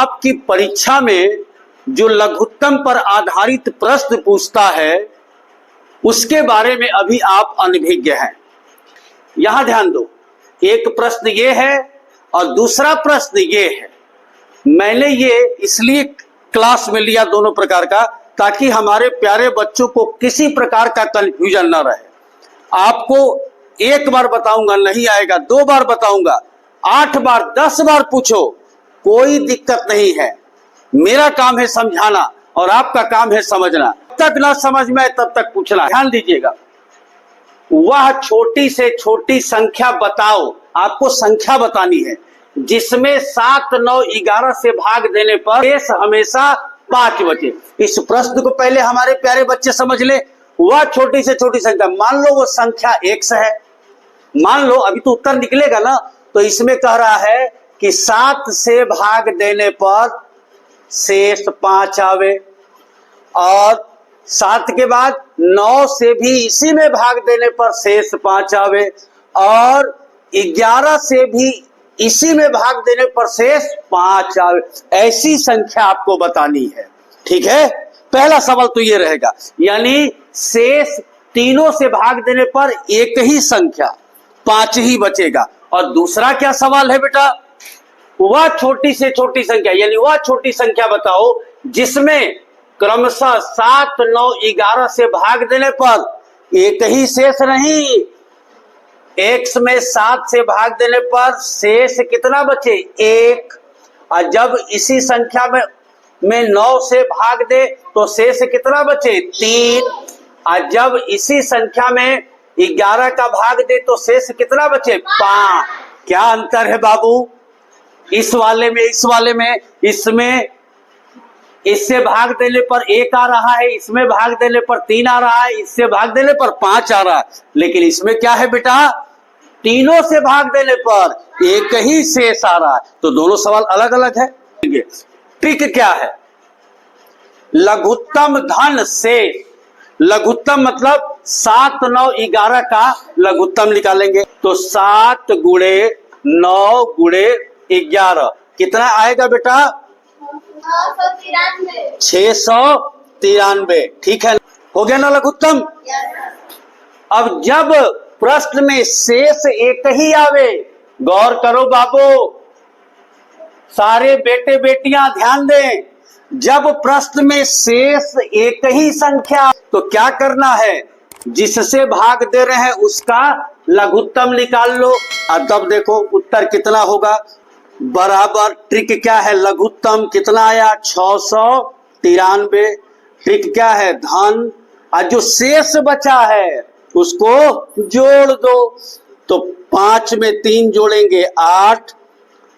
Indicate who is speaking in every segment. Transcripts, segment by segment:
Speaker 1: आपकी परीक्षा में जो लघुत्तम पर आधारित प्रश्न पूछता है उसके बारे में अभी आप अनभिज्ञ हैं। यहां ध्यान दो, एक प्रश्न ये है और दूसरा प्रश्न ये है। मैंने ये इसलिए क्लास में लिया दोनों प्रकार का, ताकि हमारे प्यारे बच्चों को किसी प्रकार का कंफ्यूजन न रहे। आपको एक बार बताऊंगा नहीं आएगा, 2 बार बताऊंगा, 8 बार 10 बार पूछो, कोई दिक्कत नहीं है। मेरा काम है समझाना और आपका काम है समझना। जब तक ना समझ में आए तब तक पूछना। ध्यान दीजिएगा, वह छोटी से छोटी संख्या बताओ, आपको संख्या बतानी है जिसमें 7, 9, 11 से भाग देने पर शेष हमेशा 5 बचे। इस प्रश्न को पहले हमारे प्यारे बच्चे समझ ले। वह छोटी से छोटी संख्या, मान लो वो संख्या x है, मान लो, अभी तो उत्तर निकलेगा ना। तो इसमें कह रहा है कि 7 से भाग देने पर शेष 5 आवे, और 7 के बाद 9 से भी इसी में भाग देने पर शेष 5 आवे, और 11 से भी इसी में भाग देने पर शेष 5 आवे। ऐसी संख्या आपको बतानी है, ठीक है। पहला सवाल तो ये रहेगा, यानी शेष तीनों से भाग देने पर एक ही संख्या 5 ही बचेगा। और दूसरा क्या सवाल है बेटा, वह छोटी से छोटी संख्या, यानी वह छोटी संख्या बताओ जिसमें क्रमशः 7, 9, 11 से भाग देने पर एक ही शेष नहीं, x में 7 से भाग देने पर शेष कितना बचे, 1। और जब इसी संख्या में 9 से भाग दे तो शेष कितना बचे, 3। और जब इसी संख्या में 11 का भाग दे तो शेष कितना बचे, 5। क्या अंतर है बाबू इस वाले में, इस वाले में? इसमें इससे भाग देने पर 1 आ रहा है, इसमें भाग देने पर 3 आ रहा है, इससे भाग देने पर 5 आ रहा है। लेकिन इसमें क्या है बेटा, तीनों से भाग देने पर एक ही शेष आ रहा है। तो दोनों सवाल अलग अलग है। ट्रिक क्या है, लघुत्तम धन शेष। लघुत्तम मतलब 7, 9, 11 का लघुत्तम निकालेंगे। तो 7 गुणे 9 गुणे 11 कितना आएगा बेटा, 693। ठीक है, हो गया ना लघुत्तम। अब जब प्रश्न में शेष एक ही आवे, गौर करो बाबू, सारे बेटे बेटियां ध्यान दें, जब प्रश्न में शेष एक ही संख्या तो क्या करना है, जिससे भाग दे रहे हैं उसका लघुत्तम निकाल लो। और तब देखो उत्तर कितना होगा, बराबर। ट्रिक क्या है, लघुत्तम कितना आया, 693। ट्रिक क्या है, धन, और जो शेष बचा है उसको जोड़ दो। तो 5 में 3 जोड़ेंगे 8,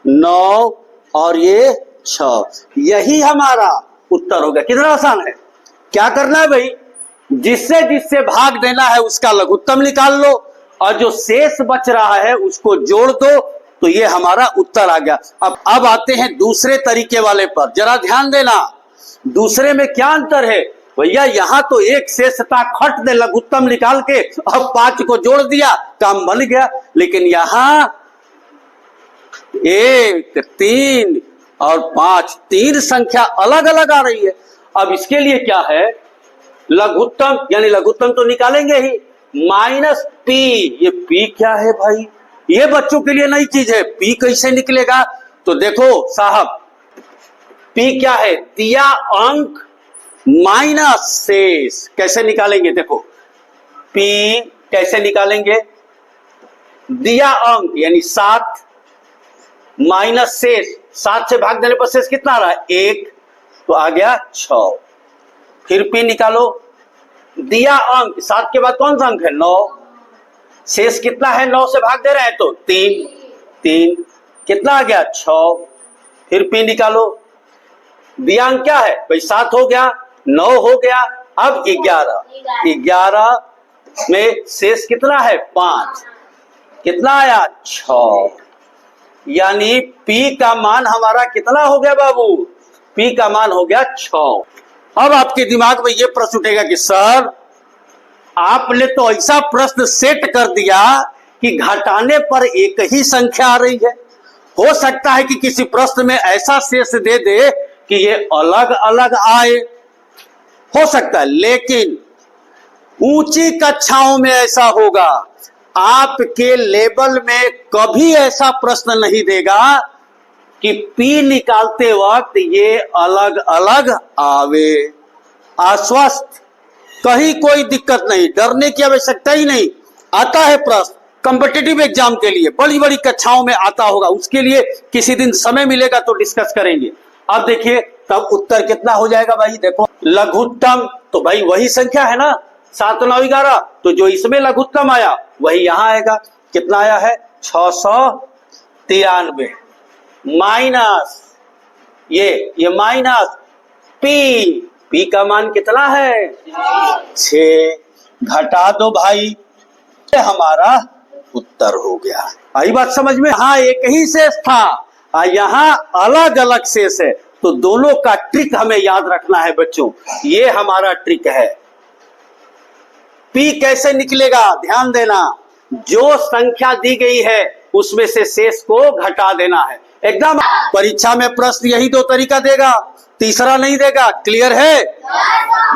Speaker 1: 9 और ये 6। यही हमारा उत्तर हो गया। कितना आसान है। क्या करना है भाई, जिससे जिससे भाग देना है उसका लघुत्तम निकाल लो और जो शेष बच रहा है उसको जोड़ दो, तो ये हमारा उत्तर आ गया। अब आते हैं दूसरे तरीके वाले पर, जरा ध्यान देना। दूसरे में क्या अंतर है भैया, यहां तो एक शेष था, खट दे लघुत्तम निकाल के अब 5 को जोड़ दिया, काम बन गया। लेकिन यहां 1, 3 और 5, 3 संख्या अलग अलग आ रही है। अब इसके लिए क्या है, लघुत्तम, यानी लघुत्तम तो निकालेंगे ही, माइनस पी। ये पी क्या है भाई, ये बच्चों के लिए नई चीज है। पी कैसे निकलेगा, तो देखो साहब, पी क्या है, दिया अंक माइनस शेष। कैसे निकालेंगे, देखो पी कैसे निकालेंगे, दिया अंक यानी 7 माइनस शेष, 7 से भाग देने पर शेष कितना आ रहा है, 1, तो आ गया 6। फिर पी निकालो, दिया अंक 7 के बाद कौन सा अंक है, 9, शेष कितना है, 9 से भाग दे रहे हैं तो 3, कितना आ गया, 6। फिर पी निकालो, दिया अंक क्या है भाई, 7 हो गया, 9 हो गया, अब 11 में शेष कितना है, 5, कितना आया, 6। यानी P का मान हमारा कितना हो गया बाबू, P का मान हो गया 6। अब आपके दिमाग में यह प्रश्न उठेगा कि सर आपने तो ऐसा प्रश्न सेट कर दिया कि घटाने पर एक ही संख्या आ रही है हो सकता है कि किसी प्रश्न में ऐसा शेष दे दे कि ये अलग अलग आए, हो सकता है, लेकिन ऊंची कक्षाओं में ऐसा होगा। आपके लेवल में कभी ऐसा प्रश्न नहीं देगा कि पी निकालते वक्त ये अलग अलग आवे। आश्वस्त, कहीं कोई दिक्कत नहीं, डरने की आवश्यकता ही नहीं। आता है प्रश्न कॉम्पिटिटिव एग्जाम के लिए, बड़ी बड़ी कक्षाओं में आता होगा, उसके लिए किसी दिन समय मिलेगा तो डिस्कस करेंगे। अब देखिए तब उत्तर कितना हो जाएगा भाई, देखो लघुत्तम तो भाई वही संख्या है ना 7 9 11, तो जो इसमें लघुत्तम आया वही यहां आएगा। कितना आया है 693 माइनस ये माइनस पी का मान कितना है 6, घटा दो भाई, हमारा उत्तर हो गया। आई बात समझ में? हाँ एक ही शेष था, यहाँ अलग अलग शेष है, तो दोनों का ट्रिक हमें याद रखना है बच्चों, ये हमारा ट्रिक है। पी कैसे निकलेगा ध्यान देना, जो संख्या दी गई है उसमें से शेष को घटा देना है। एकदम परीक्षा में प्रश्न यही 2 तरीका देगा, तीसरा नहीं देगा। क्लियर है?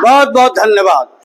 Speaker 1: बहुत बहुत धन्यवाद।